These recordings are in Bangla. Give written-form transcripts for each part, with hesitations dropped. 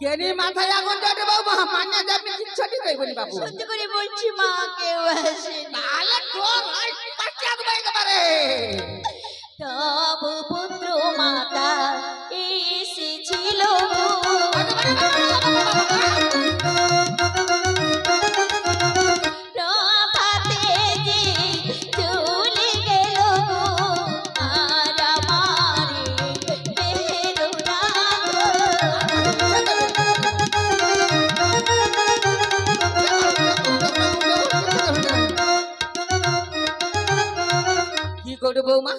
কেনি মাথায় আগুন জ্বলে বাবু মানে যাবি কিচ্ছুটি কইবনি বাবু সত্যি করে বলছি মা কেউ আসেনি তাহলে তোর ওই পাঠিয়ে দেবো একেবারে তবু পুত্র মাতা এসেছিল প্রভাতে যে চলে গেল আর আমারে পেলো না কি করবো বৌমা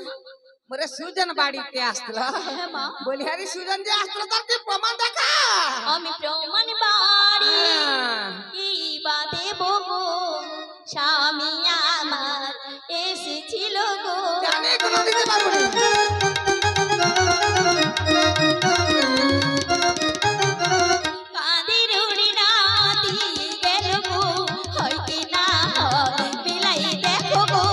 মোরে সুজন বাড়িতে আসলো হ্যাঁ মা বলি আরে সুজন যে আসলো তার কি প্রমাণ দেখা আমি প্রমাণ বাড়ি কি বা দেব গো স্বামী আমার এসেছিল গো জানে কোনো দিতে পারবো না কাঁদের উড়ি না দিয়ে গেল গো হয় কি না বিলাই দেখো গো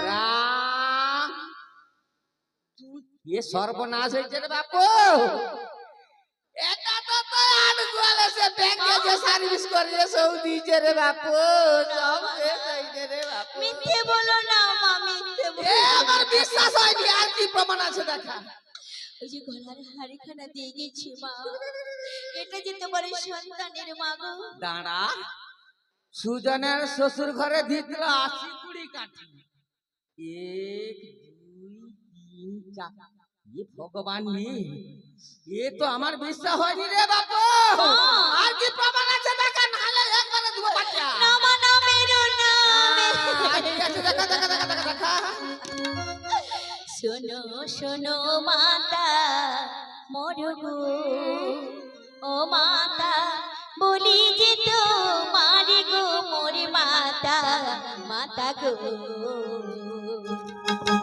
রাম ये सर्वनाश হয়েছে রে বাপু এটা তো তো আর গোয়ালে সে ব্যাংকে যে সার্ভিস করে সৌদি যে রে বাপু সব শেষ হয়েছে রে বাপু মিথ্যে বলো না মা মিথ্যে এ বলো আমার বিশ্বাস হয়নি আর কি প্রমাণ আছে দেখা ওই যে গলার হাড়িখানা দিয়ে গেছি মা এটা যে তোমার সন্তানের মা গো দাঁড়া সুজনের শ্বশুর ঘরে দিতল 80 কুড়ি কাঠি 1 2 3 4 ये ভগবান নে এ তো আমার বিশ্বাস হয়নি রে বাপু আর কি প্রমাণ আছে দেখা নালে একবারে দুটো বাচ্চা না মা না মেরো না ঠিক আছে দেখা দেখা দেখা দেখা দেখা শোনো শোনো মাতা মরো গো ও মাতা বলি যে তো মারি গো মোরে মাতা মাতা গো